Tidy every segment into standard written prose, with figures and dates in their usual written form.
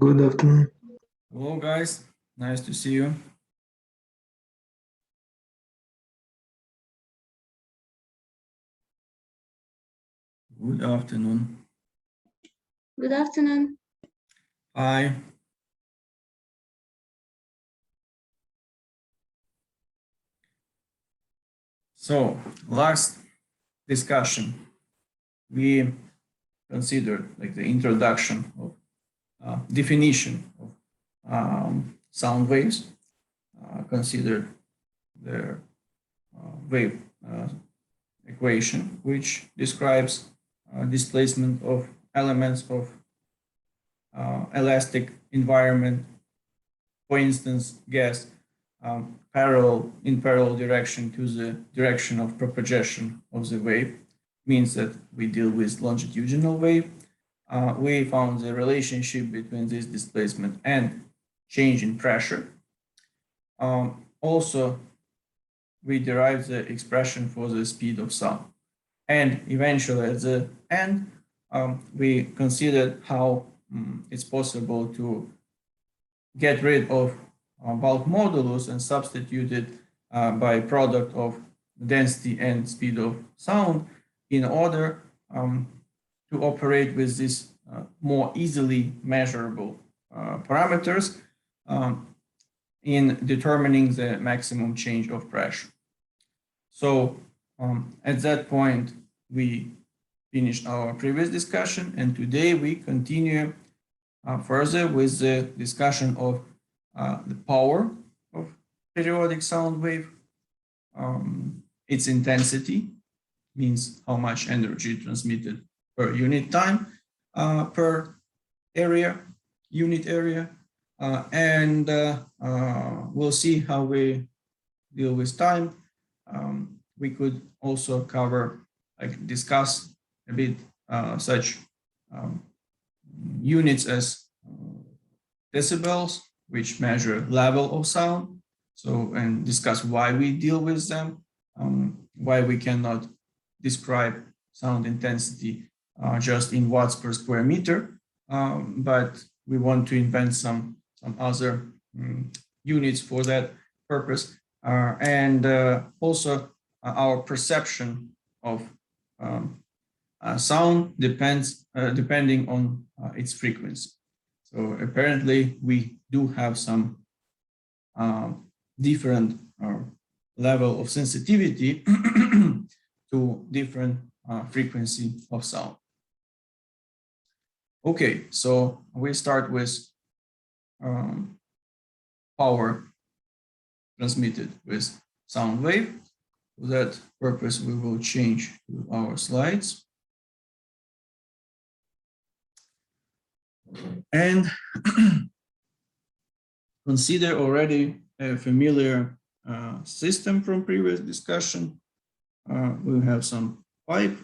Good afternoon. Hello, guys. Nice to see you. Good afternoon. Good afternoon. Hi. So, last discussion, we considered like the introduction of definition of sound waves, considered their wave equation, which describes displacement of elements of elastic environment, for instance, gas in parallel direction to the direction of propagation of the wave, means that we deal with longitudinal wave. We found the relationship between this displacement and change in pressure. Also, we derived the expression for the speed of sound. And eventually, at the end, we considered how it's possible to get rid of bulk modulus and substitute it by product of density and speed of sound in order to operate with these more easily measurable parameters in determining the maximum change of pressure. So at that point, we finished our previous discussion, and today we continue further with the discussion of the power of periodic sound wave. Its intensity means how much energy transmitted per unit time, per unit area, and we'll see how we deal with time. We could also discuss a bit such units as decibels, which measure level of sound. So, and discuss why we deal with them, why we cannot describe sound intensity just in watts per square meter, but we want to invent some other units for that purpose. And also our perception of sound depends depending on its frequency. So apparently we do have some different level of sensitivity to different frequency of sound. Okay, so we start with power transmitted with sound wave. For that purpose, we will change to our slides. And consider already a familiar system from previous discussion. We have some pipe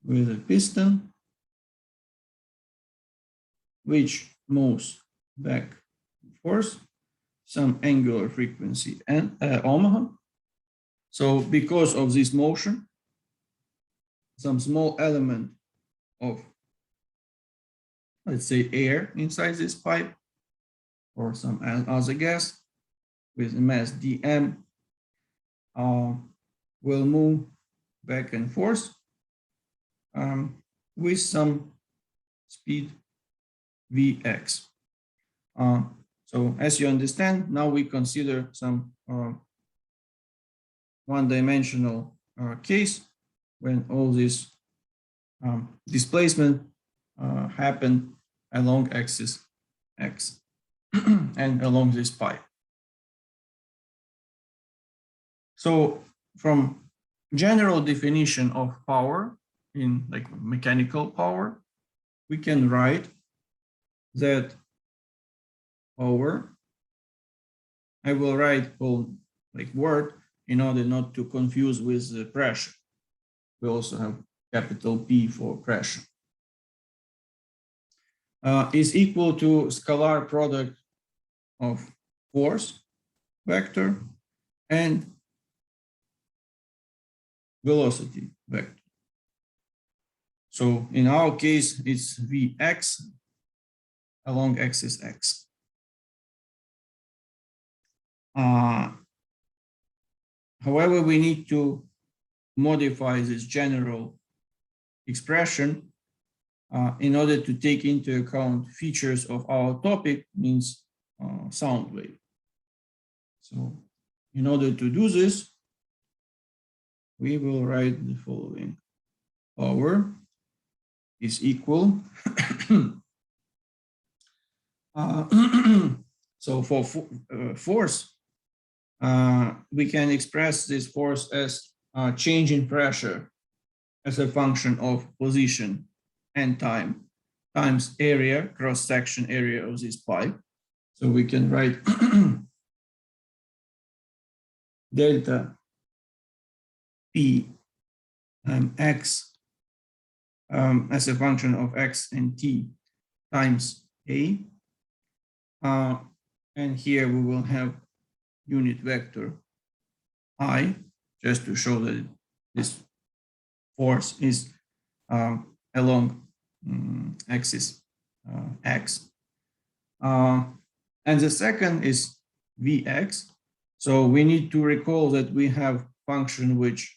with a piston, which moves back and forth, some angular frequency and omega. So because of this motion, some small element of, let's say, air inside this pipe or some other gas with a mass dm will move back and forth with some speed vx. So as you understand, now we consider some one-dimensional case when all this displacement happen along axis x and along this pipe. So from general definition of power in like mechanical power, we can write that power, I will write all like word in order not to confuse with the pressure. We also have capital P for pressure. Is equal to scalar product of force vector and velocity vector. So in our case, it's Vx along axis x. However, we need to modify this general expression in order to take into account features of our topic, means sound wave. So in order to do this, we will write the following. Power is equal. So for force, we can express this force as change in pressure as a function of position and time times area, cross-section area of this pipe. So we can write delta P x as a function of x and t times a. And here we will have unit vector I, just to show that this force is along axis x. And the second is Vx. So we need to recall that we have function which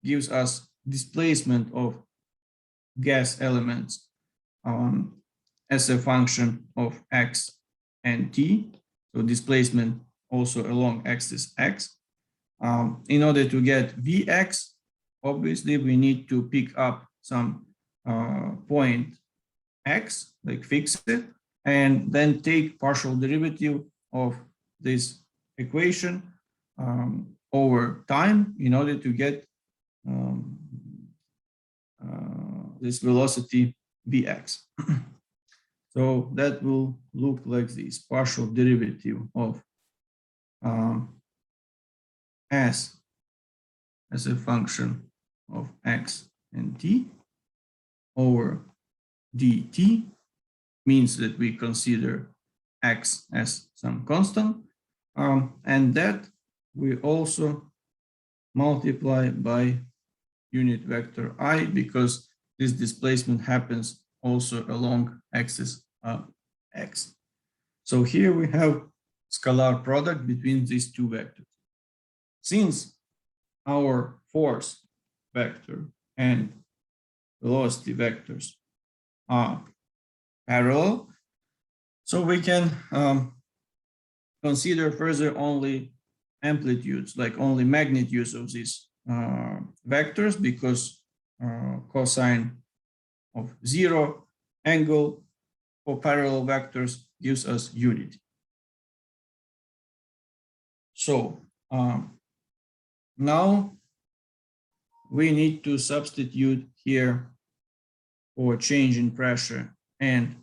gives us displacement of gas elements as a function of x and t. So displacement also along axis x. In order to get Vx, obviously we need to pick up some point x, like fix it, and then take partial derivative of this equation over time in order to get this velocity Vx. So that will look like this: partial derivative of s as a function of x and t over dt, means that we consider x as some constant, and that we also multiply by unit vector I, because this displacement happens also along axis x. So here we have scalar product between these two vectors. Since our force vector and velocity vectors are parallel, so we can consider further only amplitudes, like only magnitudes of these vectors, because cosine of 0 angle for parallel vectors gives us unity. So now we need to substitute here for change in pressure and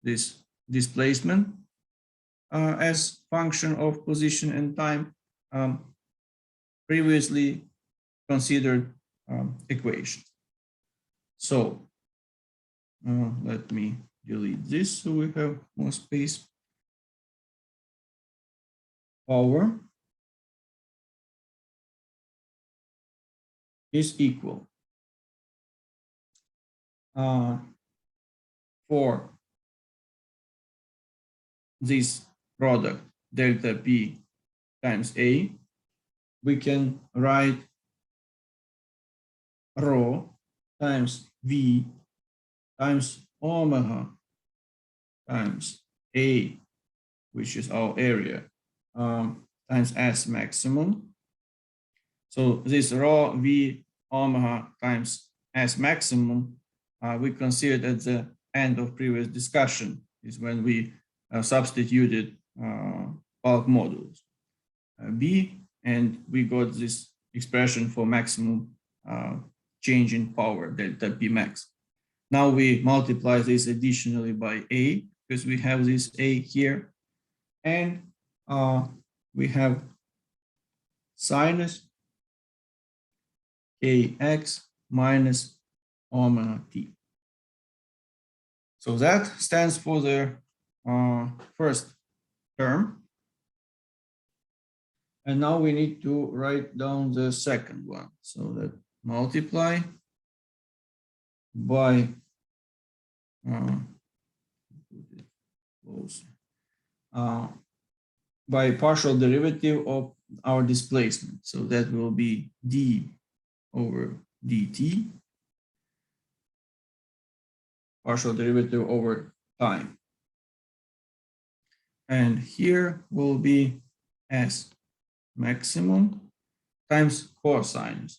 this displacement as function of position and time previously considered equation. So let me delete this so we have more space. Power is equal for this product delta P times A, we can write rho times V times omega times A, which is our area, times S maximum. So this rho V omega times S maximum, we considered at the end of previous discussion, is when we substituted bulk modules B, and we got this expression for maximum change in power, delta P max. Now we multiply this additionally by A, because we have this A here, and we have sinus kx minus omega t. So that stands for the first term. And now we need to write down the second one. So that multiply by by partial derivative of our displacement. So that will be d over dt, partial derivative over time. And here will be S maximum times cosines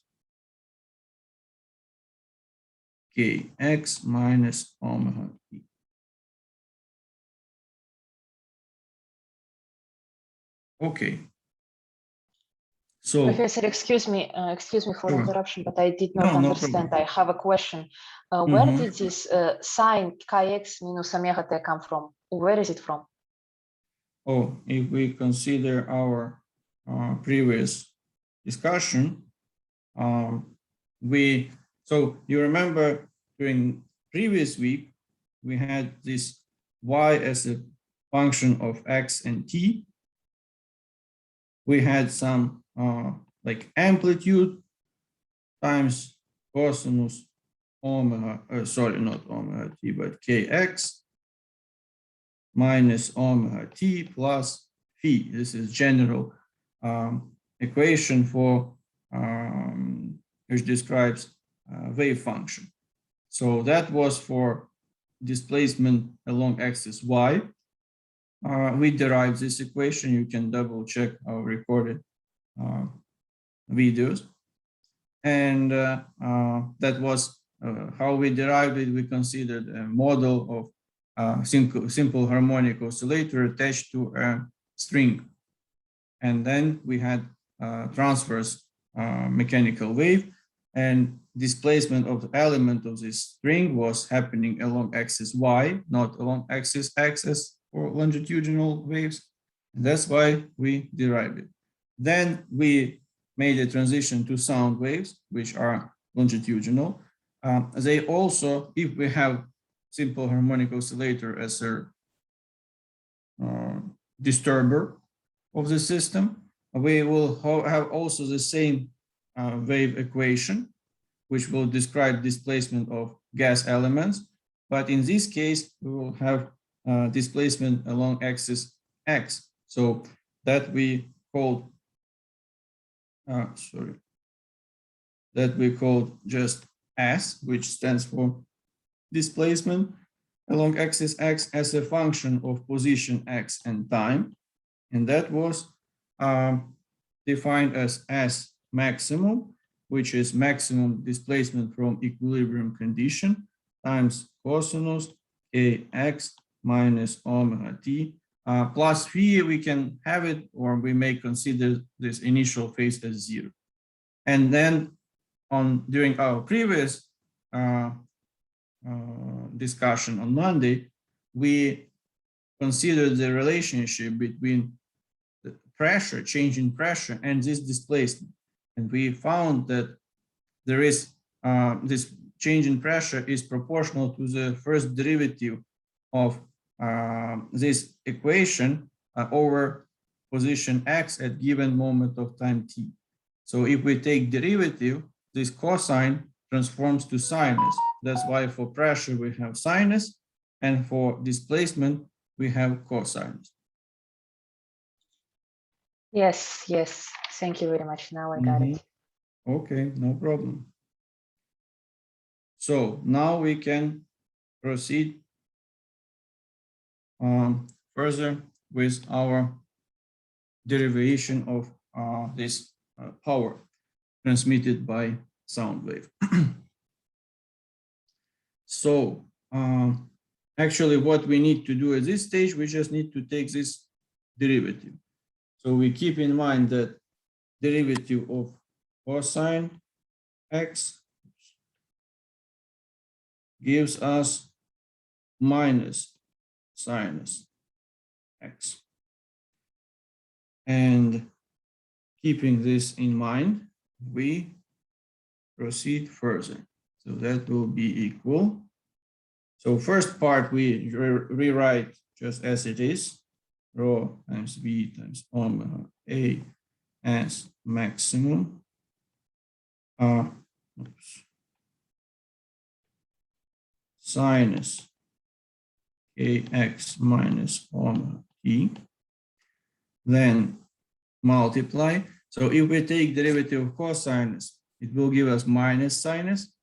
kx minus omega t. Okay. So, Professor, excuse me for sure. interruption, but I did not No understand. problem. I have a question. Where did this sine kx minus omega t come from? Where is it from? Oh, if we consider our previous discussion, so you remember during previous week, we had this y as a function of x and t. We had some like amplitude times cosinus omega, sorry, not omega t, but kx minus omega t plus phi. This is general equation for which describes wave function. So that was for displacement along axis y. We derived this equation. You can double check our recorded videos. And that was how we derived it. We considered a model of simple harmonic oscillator attached to a string. And then we had transverse mechanical wave, and displacement of the element of this string was happening along axis y, not along axis x as for longitudinal waves. And that's why we derived it. Then we made a transition to sound waves, which are longitudinal. They also, if we have simple harmonic oscillator as a disturber of the system, we will have also the same wave equation, which will describe displacement of gas elements. But in this case, we will have displacement along axis x. So that we called, that we called just S, which stands for displacement along axis x as a function of position x and time. And that was defined as S maximum, which is maximum displacement from equilibrium condition times cosinus kx minus omega t plus phi. We can have it, or we may consider this initial phase as 0. And then during our previous discussion on Monday, we considered the relationship between the pressure, change in pressure, and this displacement. And we found that there is this change in pressure is proportional to the first derivative of this equation over position x at given moment of time t. So if we take derivative, this cosine transforms to sinus. That's why for pressure we have sinus, and for displacement we have cosinus. Yes, yes. Thank you very much. Now I got it. Okay, no problem. So now we can proceed further with our derivation of this power transmitted by sound wave. So actually what we need to do at this stage, we just need to take this derivative. So we keep in mind that derivative of cosine x gives us minus sinus x. And keeping this in mind, we proceed further. So that will be equal. So first part we rewrite just as it is, rho times v times omega a as maximum. sinus kx minus omega t, then multiply. So if we take derivative of cosinus, it will give us minus sinus,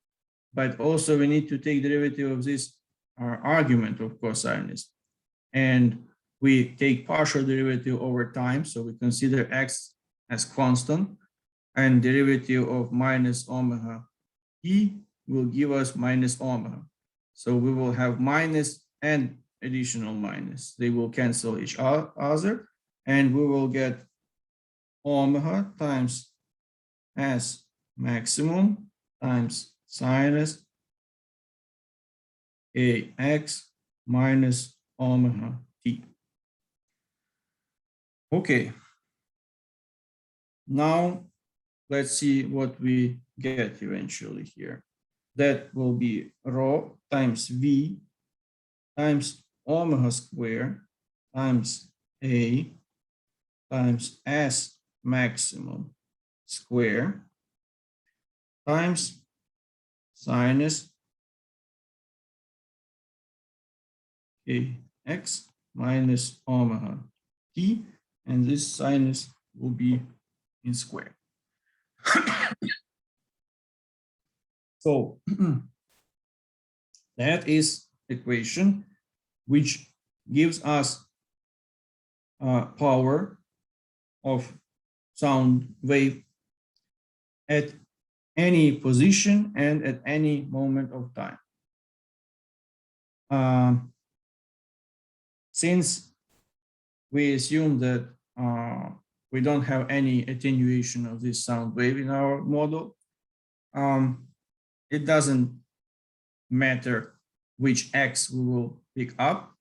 but also we need to take derivative of this argument of cosinus. And we take partial derivative over time, so we consider x as constant, and derivative of minus omega t will give us minus omega. So we will have minus and additional minus. They will cancel each other, and we will get omega times s maximum times sinus ax minus omega t. Okay. Now let's see what we get eventually here. That will be rho times v times omega square times a times s maximum square times sinus ax minus omega t, and this sinus will be in square. So that is equation which gives us power of sound wave at any position and at any moment of time. Since we assume that we don't have any attenuation of this sound wave in our model, it doesn't matter which x we will pick up,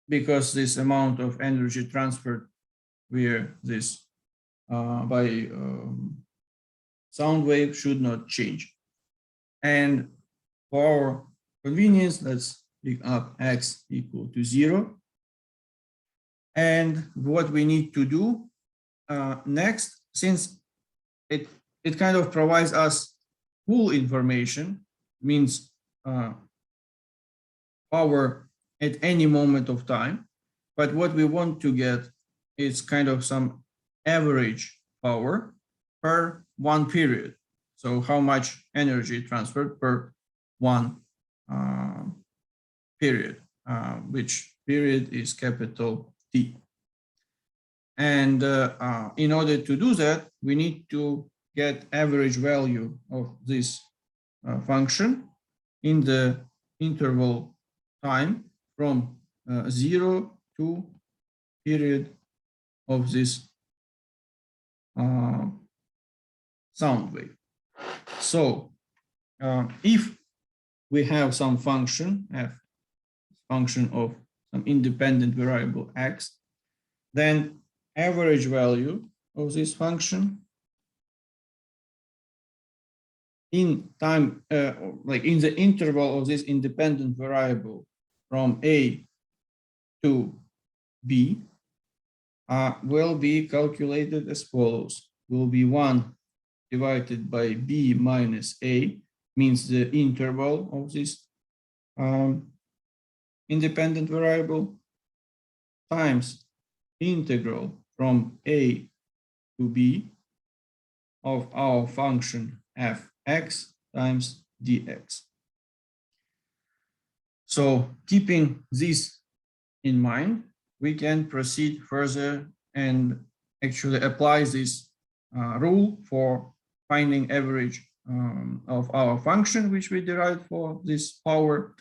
because this amount of energy transferred via this by sound wave should not change. And for our convenience, let's pick up x equal to 0. And what we need to do next, since it kind of provides us full information, means power at any moment of time, but what we want to get is kind of some average power per one period. So how much energy transferred per one period, which period is capital T. And in order to do that, we need to get average value of this function in the interval time from 0 to period of this sound wave. So if we have some function f, function of some independent variable x, then average value of this function in time, like in the interval of this independent variable from a to b, will be calculated as follows. Will be 1 divided by b minus a, means the interval of this independent variable, times integral from a to b of our function fx times dx. So keeping this in mind, we can proceed further and actually apply this rule for finding average of our function, which we derived for this power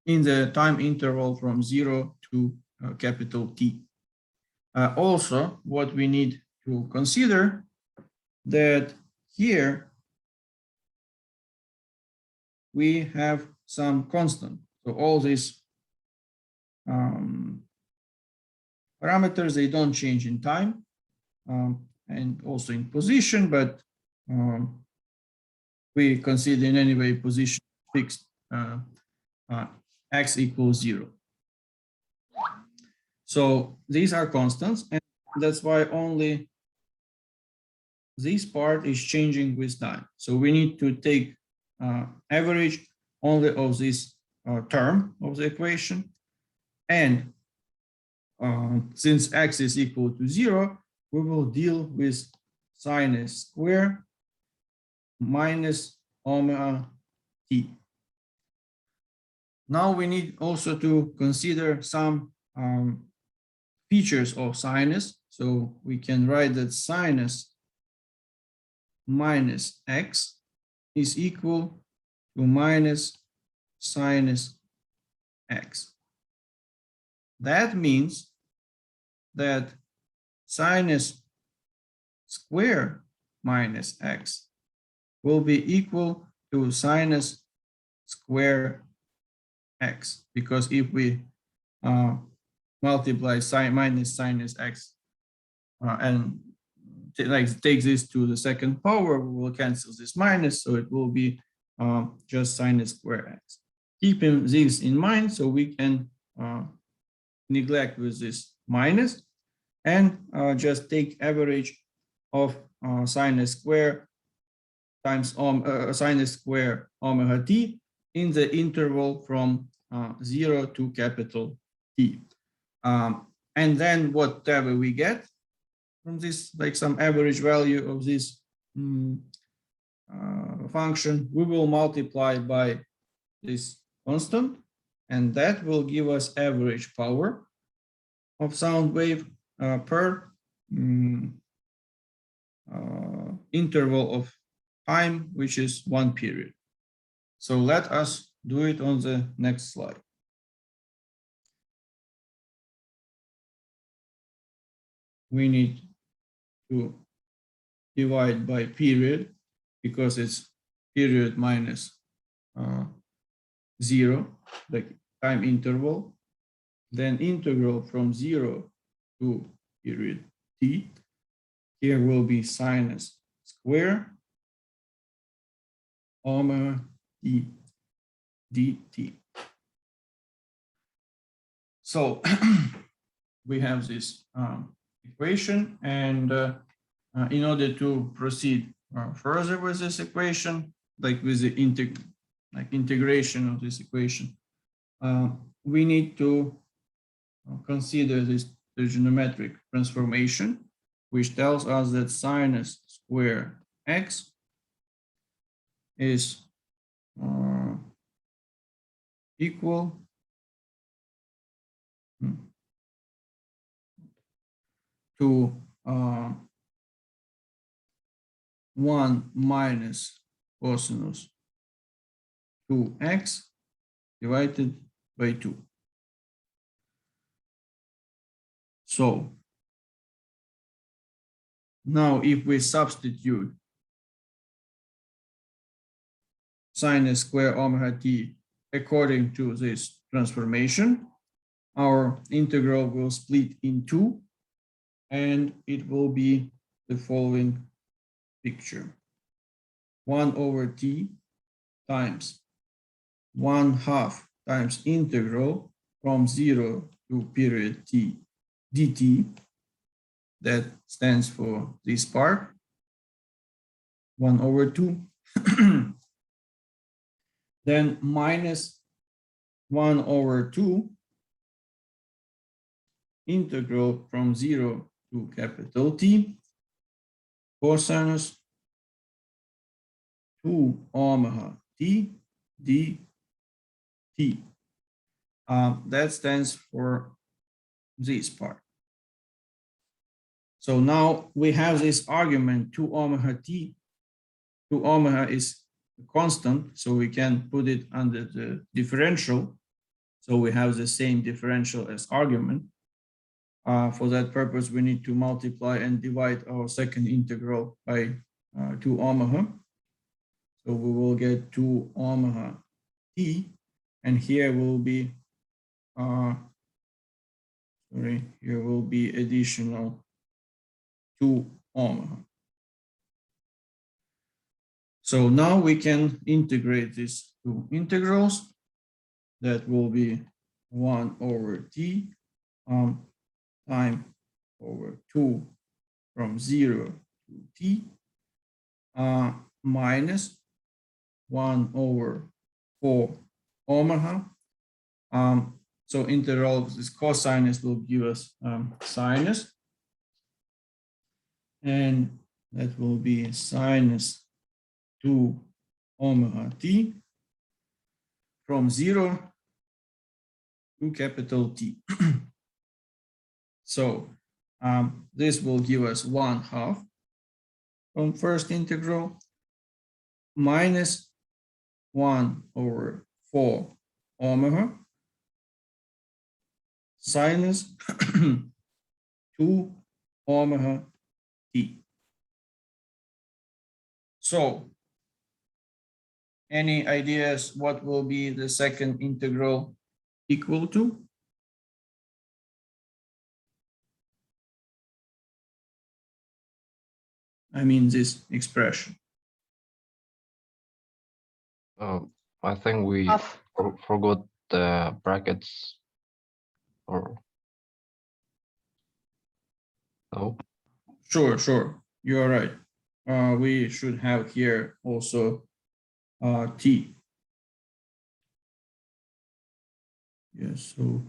in the time interval from 0 to capital T. Also, what we need to consider that here we have some constant. So all these parameters, they don't change in time and also in position, but we consider in any way position fixed x equals 0. So these are constants, and that's why only this part is changing with time. So we need to take average only of this term of the equation. And since x is equal to 0, we will deal with sin s squared minus omega t. Now we need also to consider some features of sinus. So we can write that sinus minus x is equal to minus sinus x. That means that sinus squared minus x will be equal to sinus squared x, because if we multiply minus sinus x and take this to the second power, we will cancel this minus, so it will be just sinus squared x. Keeping this in mind, so we can neglect with this minus and just take average of sinus squared times sinus squared omega t in the interval from 0 to capital T. And then whatever we get from this, like some average value of this function, we will multiply by this constant, and that will give us average power of sound wave per interval of time, which is 1 period. So let us do it on the next slide. We need to divide by period because it's period minus 0, the time interval, then integral from 0 to period t. Here will be sinus square omega t dt. So we have this equation, and in order to proceed further with this equation, like with the integration of this equation, we need to consider the genometric transformation, which tells us that sinus squared x is equal to 1 minus cosinus 2x divided by 2. So now if we substitute sinus square omega t according to this transformation, our integral will split in 2, and it will be the following picture: 1 over t times 1/2 times integral from 0 to period t dt. That stands for this part, 1 over 2. Then minus 1 over 2 integral from 0 to capital T cosinus 2 omega t dt. That stands for this part. So now we have this argument 2 omega t. 2 omega is a constant, so we can put it under the differential. So we have the same differential as argument. For that purpose, we need to multiply and divide our second integral by 2 omega. So we will get 2 omega t, and here will be here will be additional 2 omega. So now we can integrate these two integrals. That will be 1 over t time over 2 from 0 to t minus 1/4 omega. So integral of this cosinus will give us sinus, and that will be sinus 2 omega t from 0 to capital T. So this will give us 1/2 from first integral minus 1/4 omega sinus 2 omega t. So, any ideas what will be the second integral equal to? I mean this expression. I think we forgot the brackets, or no? Sure, you are right. We should have here also t. Yes, so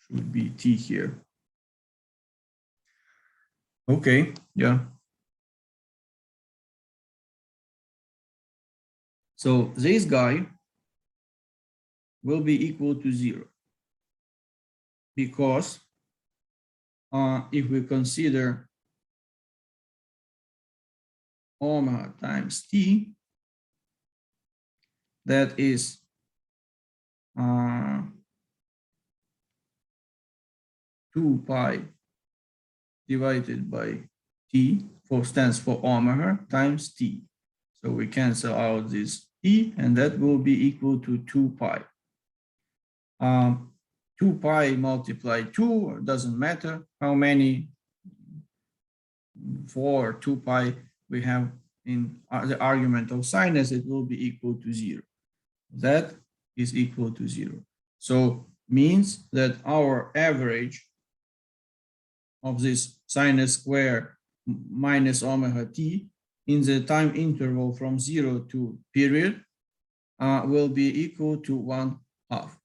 should be t here. Okay, yeah. So this guy will be equal to 0 because if we consider omega times t, that is 2 pi divided by t, stands for omega times t. So we cancel out this t, and that will be equal to 2 pi. 2 pi multiplied 2, doesn't matter how many 4 or 2 pi we have in the argument of sinus, it will be equal to 0. That is equal to 0. So means that our average of this sinus square minus omega t in the time interval from 0 to period will be equal to 1/2.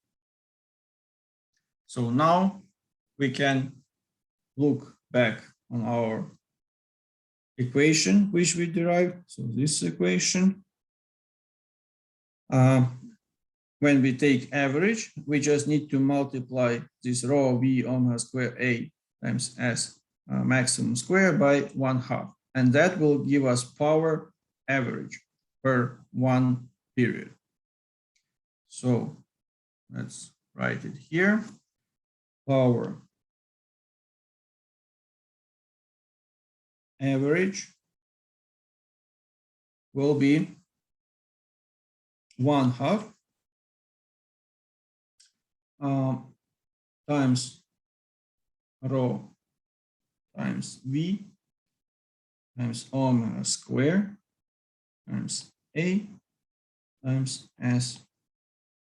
So now we can look back on our equation which we derived. So this equation, when we take average, we just need to multiply this rho v omega square a times s maximum square by 1/2, and that will give us power average per one period. So let's write it here. Power average will be 1/2 times rho times v times omega square times a times s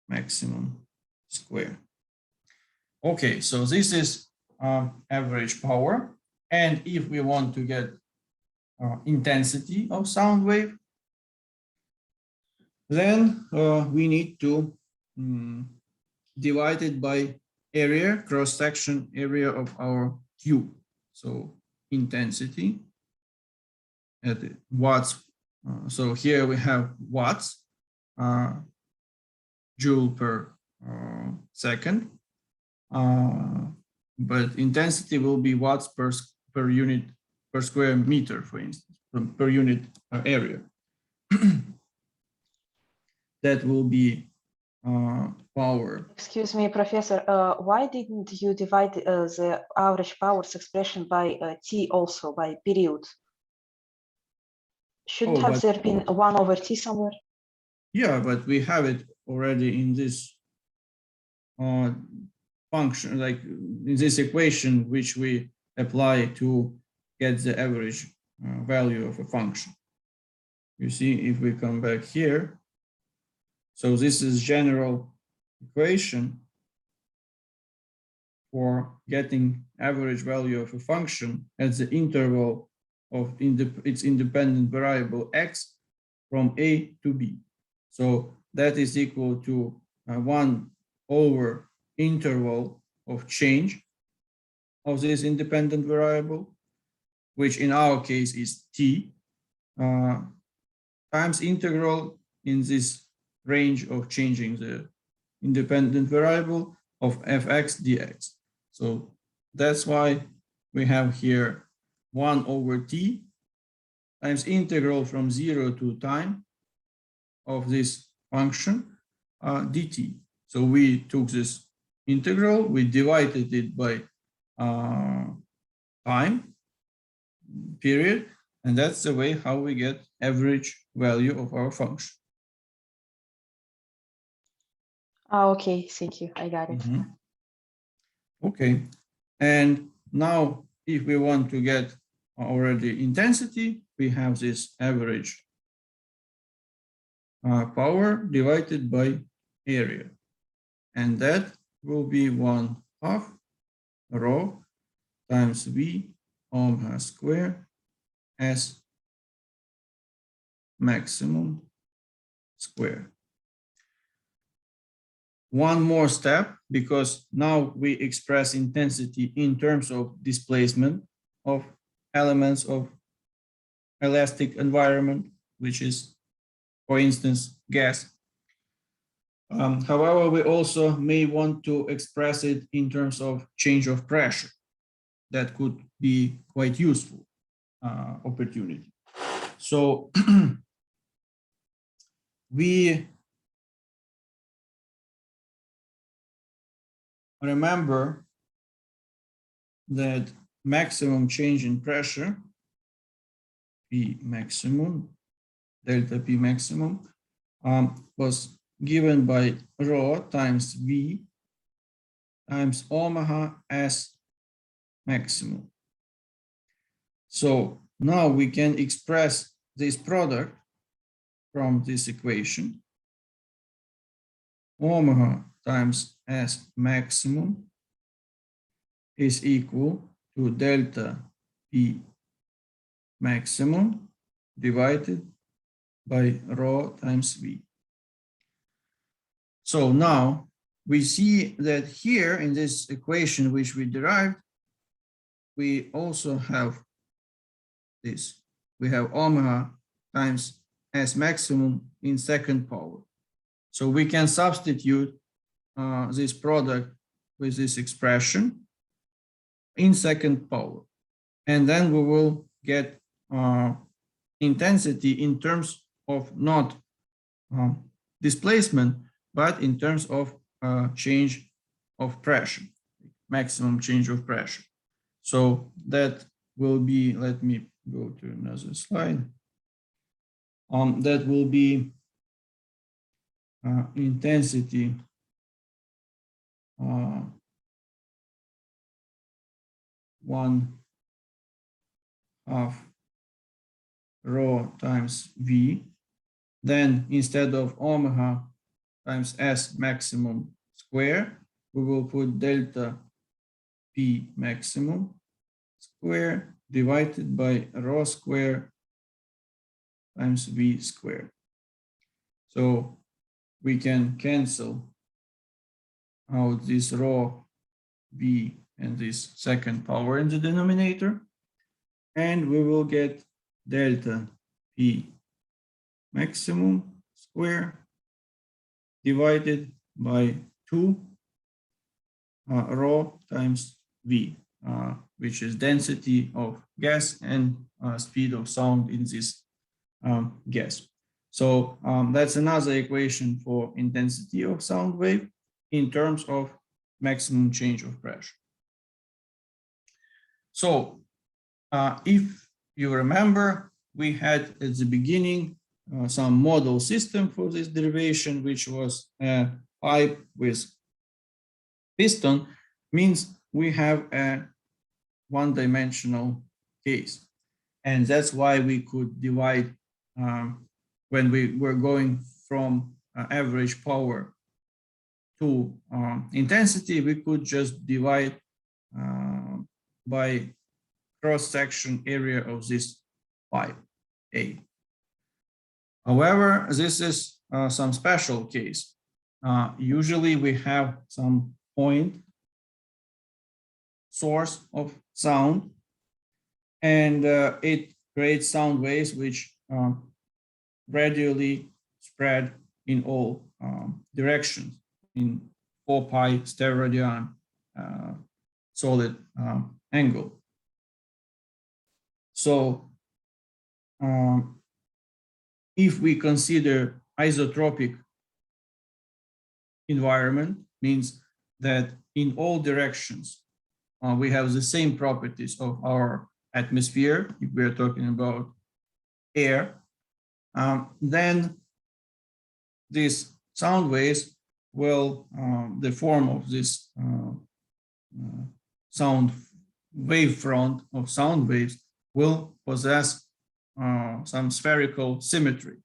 maximum square. Okay, so this is average power, and if we want to get intensity of sound wave, then we need to divide it by area, cross-section area of our tube. So intensity at watts. So here we have watts, joule per second, but intensity will be watts per unit per square meter, for instance, per unit area. That will be power. Excuse me, Professor, why didn't you divide the average powers expression by t also, by period? Shouldn't have there been 1/t somewhere? Yeah, but we have it already in this function, like in this equation, which we apply to get the average value of a function. You see, if we come back here, so this is general equation for getting average value of a function at the interval of its independent variable x from A to B. So that is equal to 1 over interval of change of this independent variable, which in our case is t, times integral in this range of changing the independent variable of fx dx. So that's why we have here 1 over t times integral from 0 to time of this function dt. So we took this integral, we divided it by time period, and that's the way how we get average value of our function. Okay, thank you. I got it. Okay, and now if we want to get already intensity, we have this average power divided by area, and that will be 1/2 rho times V omega square S maximum square. One more step, because now we express intensity in terms of displacement of elements of elastic environment, which is, for instance, gas. However, we also may want to express it in terms of change of pressure. That could be quite useful opportunity. So we remember that maximum change in pressure, P maximum, delta P maximum, was given by rho times V times omega S maximum. So now we can express this product from this equation. Omega times S maximum is equal to delta P maximum divided by rho times V. So now we see that here in this equation which we derived, we also have this. We have omega times S maximum in second power. So we can substitute this product with this expression in second power. And then we will get intensity in terms of not displacement, but in terms of change of pressure, maximum change of pressure. So that will be, let me go to another slide. That will be intensity one half rho times V. Then instead of omega times S maximum square, we will put delta P maximum square divided by rho square times V square. So we can cancel out this rho V and this second power in the denominator, and we will get delta P maximum square divided by 2 rho times V, which is density of gas and speed of sound in this gas. So that's another equation for intensity of sound wave in terms of maximum change of pressure. So if you remember, we had at the beginning some model system for this derivation, which was a pipe with piston, means we have a one-dimensional case. And that's why we could divide when we were going from average power to intensity, we could just divide by cross-section area of this pipe A. However, this is some special case. Usually we have some point source of sound, and it creates sound waves which gradually spread in all directions in 4 pi stereo solid angle. So if we consider isotropic environment, means that in all directions we have the same properties of our atmosphere, if we are talking about air, then these sound waves will, the form of this sound wave front of sound waves will possess some spherical symmetry.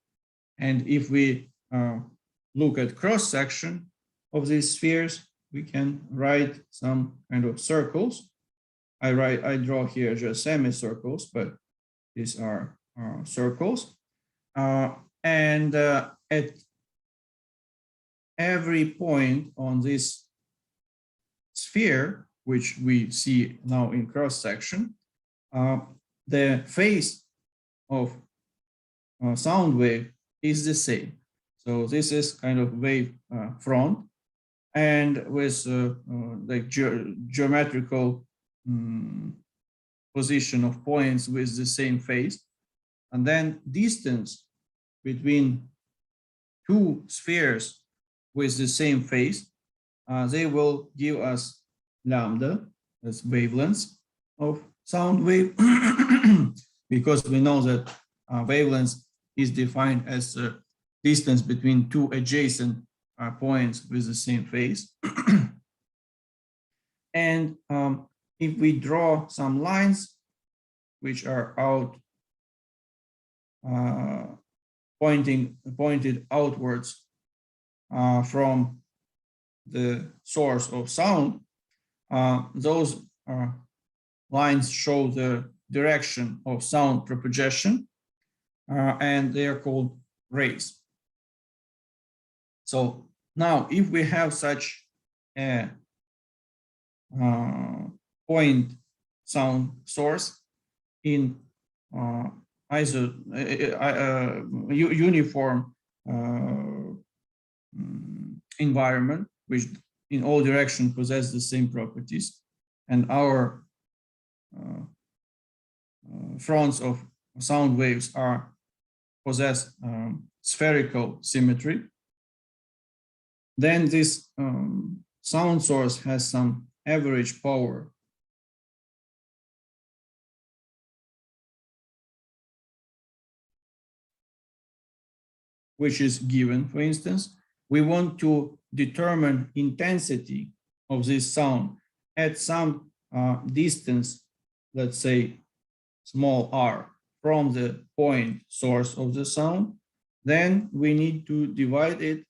And if we look at cross section of these spheres, we can write some kind of circles. I draw here just semicircles, but these are circles. And at every point on this sphere, which we see now in cross section, the phase of sound wave is the same. So this is kind of wave front, and with like geometrical position of points with the same phase, and then distance between two spheres with the same phase, they will give us lambda as wavelengths of sound wave, because we know that wavelength is defined as the distance between two adjacent points with the same phase. And if we draw some lines which are pointed outwards from the source of sound, those lines show the direction of sound propagation, and they are called rays. So now, if we have such a point sound source in uniform environment, which in all directions possess the same properties, and our fronts of sound waves possess spherical symmetry, then this sound source has some average power which is given. For instance, we want to determine intensity of this sound at some distance, let's say small r, from the point source of the sound. Then we need to divide it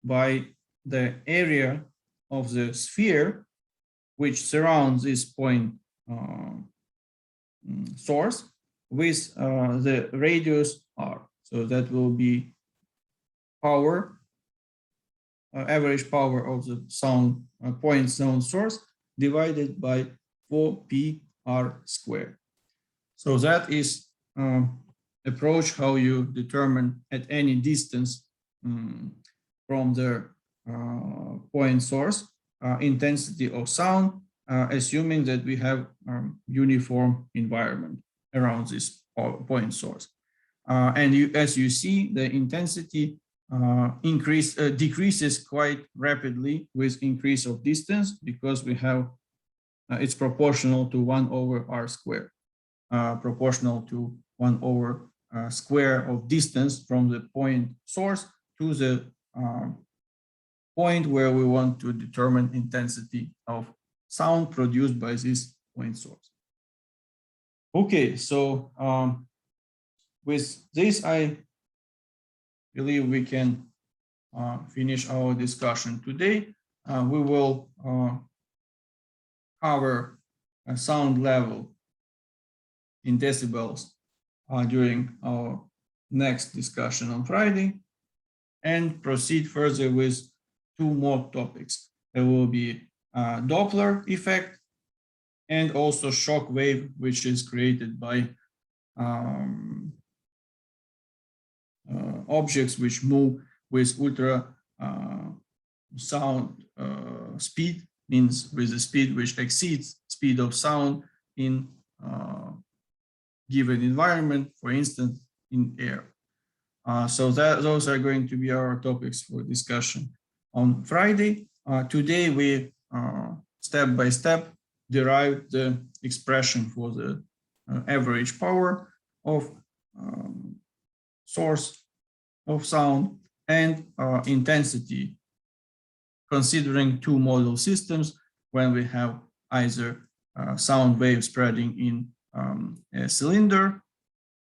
by the area of the sphere which surrounds this point source with the radius r. So that will be power, average power of the sound point sound source divided by 4p r squared. So that is approach how you determine at any distance from the point source intensity of sound, assuming that we have uniform environment around this point source. And as you see, the intensity decreases quite rapidly with increase of distance, because we have it's proportional to 1 over r squared, proportional to 1 over square of distance from the point source to the point where we want to determine intensity of sound produced by this point source. Okay, so with this, I believe we can finish our discussion today. We will cover a sound level in decibels during our next discussion on Friday, and proceed further with two more topics. There will be Doppler effect and also shock wave, which is created by objects which move with ultra sound speed, means with a speed which exceeds speed of sound in given environment, for instance, in air. So those are going to be our topics for discussion on Friday. Today we step by step derive the expression for the average power of source of sound and intensity, considering two model systems when we have either sound wave spreading in a cylinder,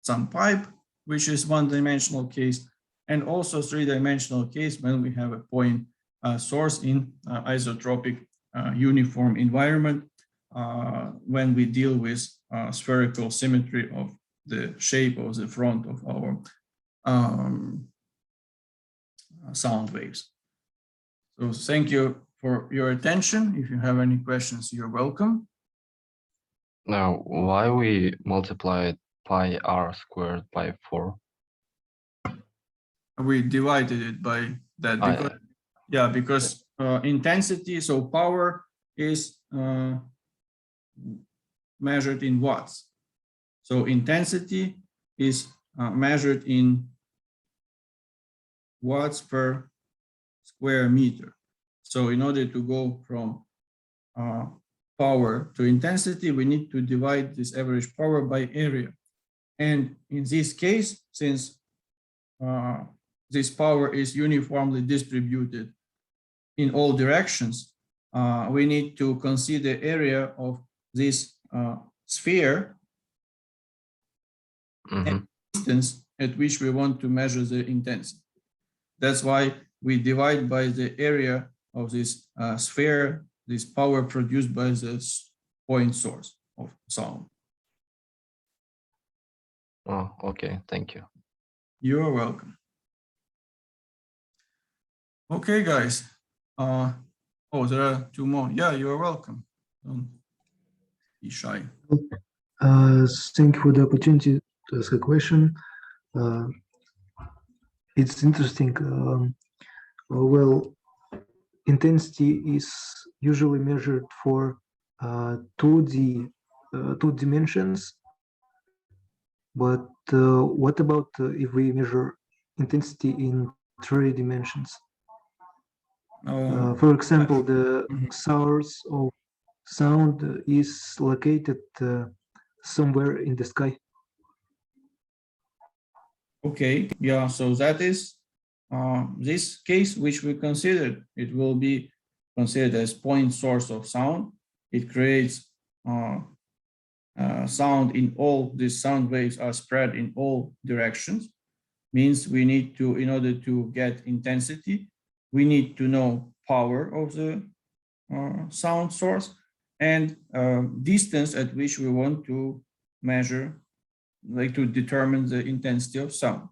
some pipe, which is one-dimensional case, and also three-dimensional case when we have a point source in isotropic uniform environment when we deal with spherical symmetry of the shape of the front of our sound waves. So thank you for your attention. If you have any questions, you're welcome. Now, why we multiplied pi r squared by 4? We divided it by that because, yeah, because intensity, so power is measured in watts. So intensity is measured in watts per square meter. So in order to go from power to intensity, we need to divide this average power by area. And in this case, since this power is uniformly distributed in all directions, we need to consider area of this sphere and distance at which we want to measure the intensity. That's why we divide by the area of this sphere, this power produced by this point source of sound. Oh, okay, thank you. You're welcome. Okay, guys. Oh, there are two more. Yeah, you're welcome. Don't be shy. Thank you for the opportunity to ask a question. It's interesting. Well, intensity is usually measured for 2D, two dimensions. But what about if we measure intensity in 3 dimensions? For example, the source of sound is located somewhere in the sky. Okay, yeah, so that is this case which we considered. It will be considered as point source of sound. It creates sound in all these sound waves are spread in all directions. Means we need to, in order to get intensity, we need to know power of the sound source and distance at which we want to measure, like to determine the intensity of sound.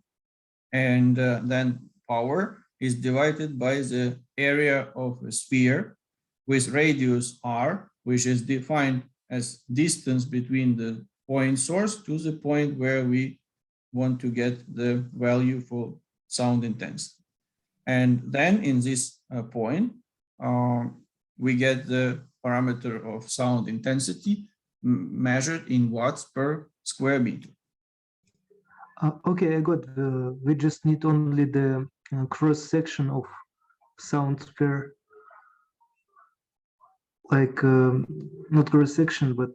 And then power is divided by the area of a sphere with radius r, which is defined as distance between the point source to the point where we want to get the value for sound intensity. And then in this point, we get the parameter of sound intensity measured in watts per square meter. Okay, I got. We just need only the cross section of sound sphere, like not cross section, but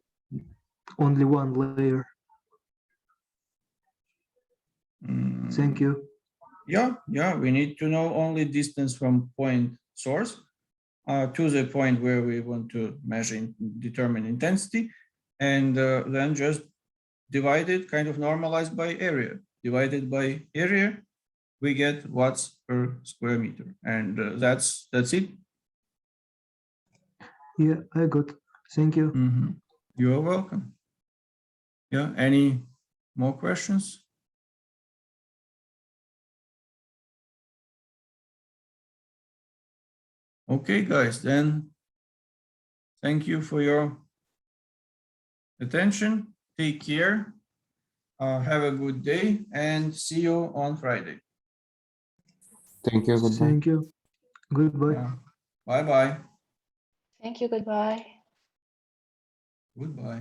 only one layer. Thank you. Yeah, we need to know only distance from point source to the point where we want to measure, determine intensity, and then just divide it, kind of normalized by area. Divided by area, we get watts per square meter, and that's it. Yeah, I got. Thank you. You're welcome. Yeah, any more questions? Okay, guys, then thank you for your attention. Take care. Have a good day and see you on Friday. Thank you. Goodbye. Thank you. Goodbye. Bye-bye. Thank you. Goodbye. Goodbye.